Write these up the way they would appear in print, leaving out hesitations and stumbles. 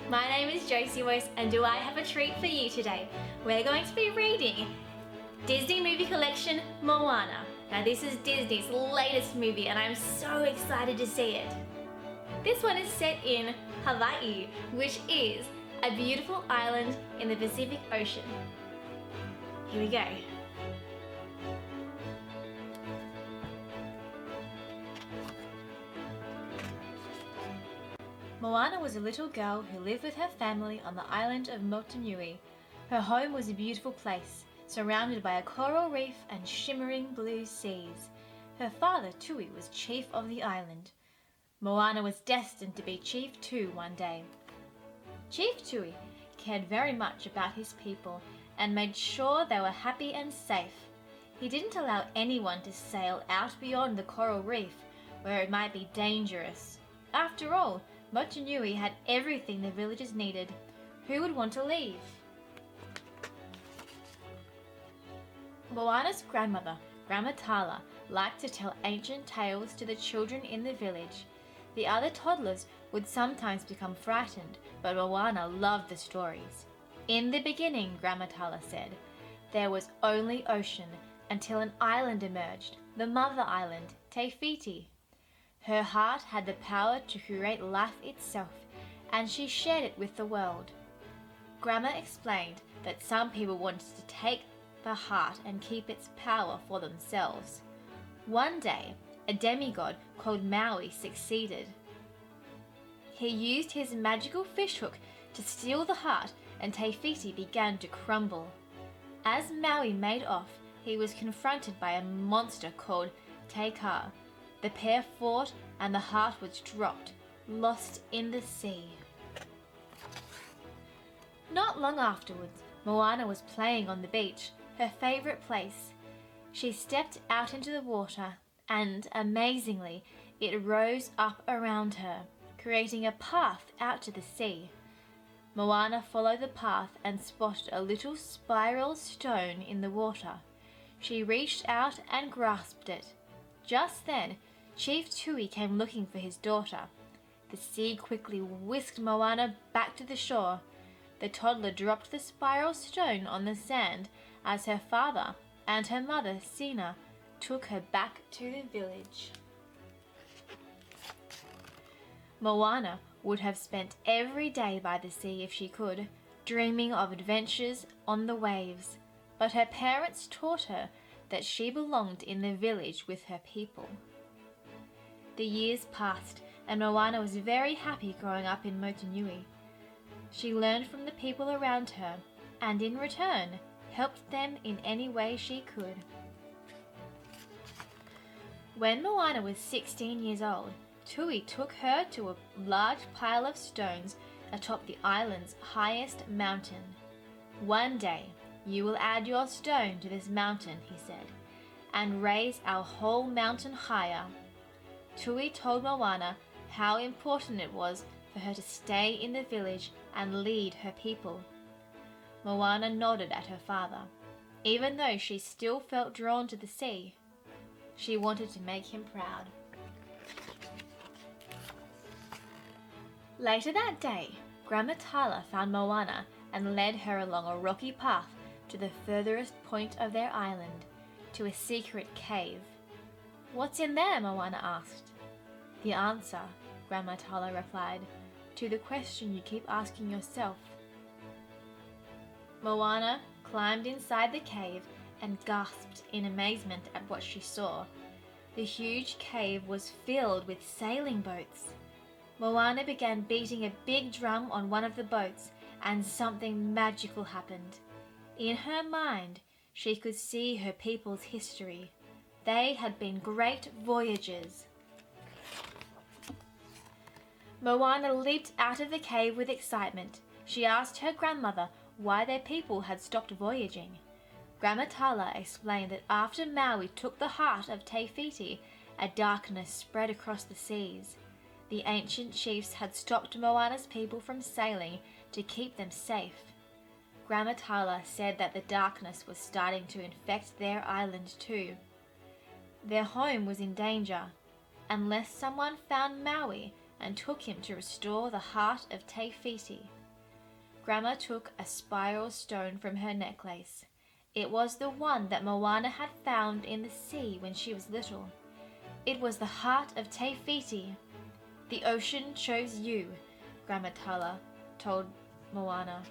My name is JosieWose and do I have a treat for you today. We're going to be reading Disney movie collection Moana. Now this is Disney's latest movie and I'm so excited to see it. This one is set in Hawaii, which is a beautiful island in the Pacific Ocean. Here we go. Moana was a little girl who lived with her family on the island of Motunui. Her home was a beautiful place, surrounded by a coral reef and shimmering blue seas. Her father, Tui, was chief of the island. Moana was destined to be chief too one day. Chief Tui cared very much about his people and made sure they were happy and safe. He didn't allow anyone to sail out beyond the coral reef, where it might be dangerous. After all, Motunui had everything the villagers needed. Who would want to leave? Moana's grandmother, Grandma Tala, liked to tell ancient tales to the children in the village. The other toddlers would sometimes become frightened, but Moana loved the stories. In the beginning, Grandma Tala said, there was only ocean until an island emerged, the mother island, Te Fiti. Her heart had the power to create life itself, and she shared it with the world. Grandma explained that some people wanted to take the heart and keep its power for themselves. One day, a demigod called Maui succeeded. He used his magical fishhook to steal the heart, and Te Fiti began to crumble. As Maui made off, he was confronted by a monster called Te Ka. The pair fought and the heart was dropped, lost in the sea. Not long afterwards, Moana was playing on the beach, her favorite place. She stepped out into the water and, amazingly, it rose up around her, creating a path out to the sea. Moana followed the path and spotted a little spiral stone in the water. She reached out and grasped it. Just then, Chief Tui came looking for his daughter. The sea quickly whisked Moana back to the shore. The toddler dropped the spiral stone on the sand as her father and her mother, Sina, took her back to the village. Moana would have spent every day by the sea if she could, dreaming of adventures on the waves. But her parents taught her that she belonged in the village with her people. The years passed, and Moana was very happy growing up in Motunui. She learned from the people around her, and in return, helped them in any way she could. When Moana was 16 years old, Tui took her to a large pile of stones atop the island's highest mountain. One day, you will add your stone to this mountain, he said, and raise our whole mountain higher. Tui told Moana how important it was for her to stay in the village and lead her people. Moana nodded at her father. Even though she still felt drawn to the sea, she wanted to make him proud. Later that day, Grandma Tala found Moana and led her along a rocky path to the furthest point of their island, to a secret cave. What's in there? Moana asked. The answer, Grandma Tala replied, to the question you keep asking yourself. Moana climbed inside the cave and gasped in amazement at what she saw. The huge cave was filled with sailing boats. Moana began beating a big drum on one of the boats, and something magical happened. In her mind, she could see her people's history. They had been great voyagers. Moana leaped out of the cave with excitement. She asked her grandmother why their people had stopped voyaging. Grandma Tala explained that after Maui took the heart of Te Fiti, a darkness spread across the seas. The ancient chiefs had stopped Moana's people from sailing to keep them safe. Grandma Tala said that the darkness was starting to infect their island too. Their home was in danger, unless someone found Maui and took him to restore the heart of Te Fiti. Grandma took a spiral stone from her necklace. It was the one that Moana had found in the sea when she was little. It was the heart of Te Fiti. The ocean chose you, Grandma Tala told Moana.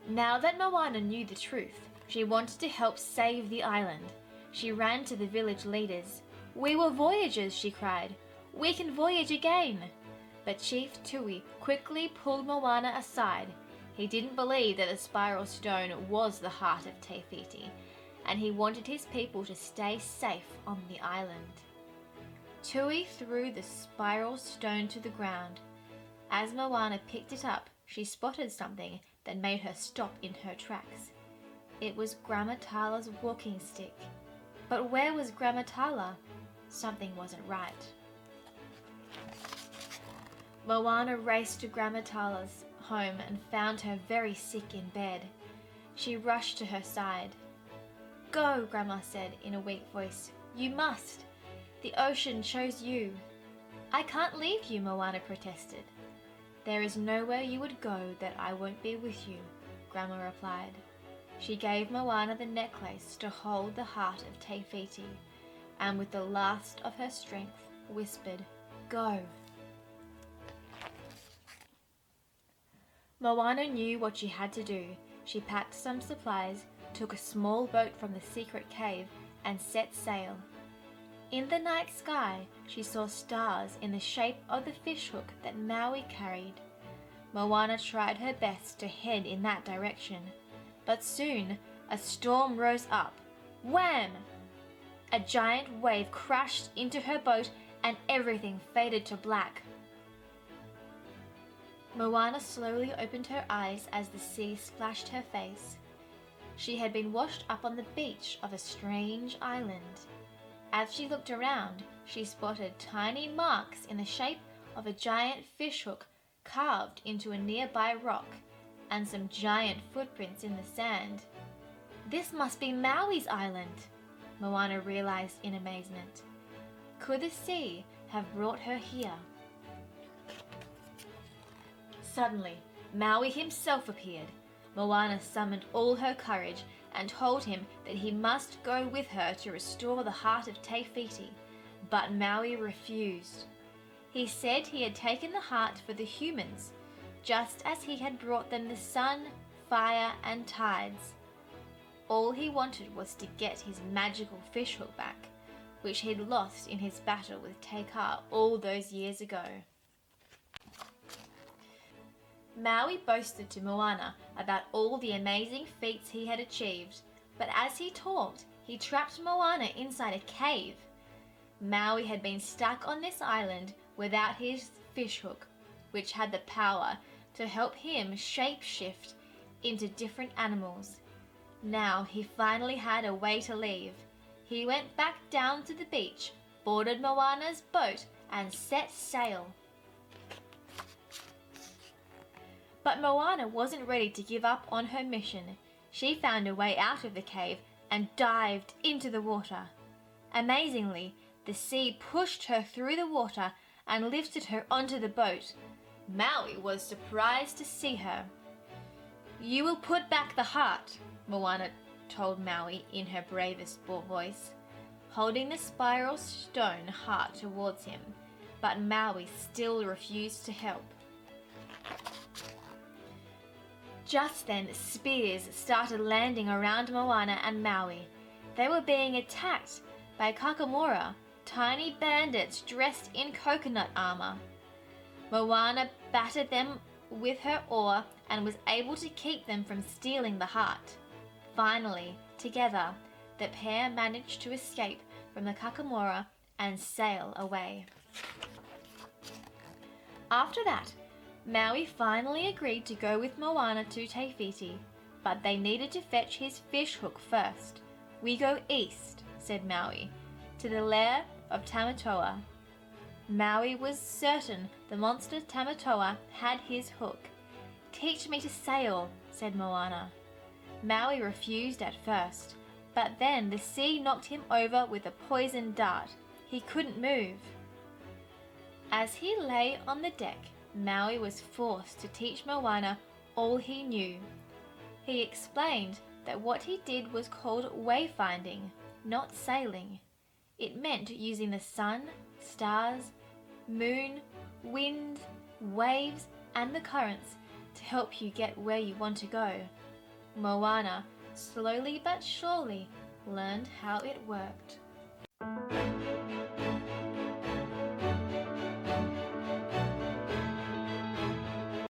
Now that Moana knew the truth, she wanted to help save the island. She ran to the village leaders. "We were voyagers," she cried. "We can voyage again." But Chief Tui quickly pulled Moana aside. He didn't believe that the spiral stone was the heart of Te Fiti, and he wanted his people to stay safe on the island. Tui threw the spiral stone to the ground. As Moana picked it up, she spotted something that made her stop in her tracks. It was Grandma Tala's walking stick. But where was Grandma Tala? Something wasn't right. Moana raced to Grandma Tala's home and found her very sick in bed. She rushed to her side. "Go," Grandma said in a weak voice. "You must. The ocean chose you." "I can't leave you," Moana protested. "There is nowhere you would go that I won't be with you," Grandma replied. She gave Moana the necklace to hold the heart of Te Fiti, and with the last of her strength whispered, "Go." Moana knew what she had to do. She packed some supplies, took a small boat from the secret cave, and set sail. In the night sky, she saw stars in the shape of the fishhook that Maui carried. Moana tried her best to head in that direction, but soon a storm rose up. Wham! A giant wave crashed into her boat and everything faded to black. Moana slowly opened her eyes as the sea splashed her face. She had been washed up on the beach of a strange island. As she looked around, she spotted tiny marks in the shape of a giant fishhook carved into a nearby rock, and some giant footprints in the sand. This must be Maui's island, Moana realized in amazement. Could the sea have brought her here? Suddenly, Maui himself appeared. Moana summoned all her courage and told him that he must go with her to restore the heart of Te Fiti, but Maui refused. He said he had taken the heart for the humans, just as he had brought them the sun, fire, and tides. All he wanted was to get his magical fishhook back, which he'd lost in his battle with Te Kā all those years ago. Maui boasted to Moana about all the amazing feats he had achieved, but as he talked, he trapped Moana inside a cave. Maui had been stuck on this island without his fishhook, which had the power to help him shapeshift into different animals. Now he finally had a way to leave. He went back down to the beach, boarded Moana's boat, and set sail. But Moana wasn't ready to give up on her mission. She found a way out of the cave and dived into the water. Amazingly, the sea pushed her through the water and lifted her onto the boat. Maui was surprised to see her. "You will put back the heart," Moana told Maui in her bravest voice, holding the spiral stone heart towards him, but Maui still refused to help. Just then, spears started landing around Moana and Maui. They were being attacked by Kakamora, tiny bandits dressed in coconut armor. Moana battered them with her oar and was able to keep them from stealing the heart. Finally, together, the pair managed to escape from the Kakamora and sail away. After that, Maui finally agreed to go with Moana to Te Fiti, but they needed to fetch his fishhook first. "We go east," said Maui, "to the lair of Tamatoa." Maui was certain the monster Tamatoa had his hook. "Teach me to sail," said Moana. Maui refused at first, but then the sea knocked him over with a poisoned dart. He couldn't move. As he lay on the deck, Maui was forced to teach Moana all he knew. He explained that what he did was called wayfinding, not sailing. It meant using the sun, stars, moon, wind, waves, and the currents to help you get where you want to go. Moana slowly but surely learned how it worked.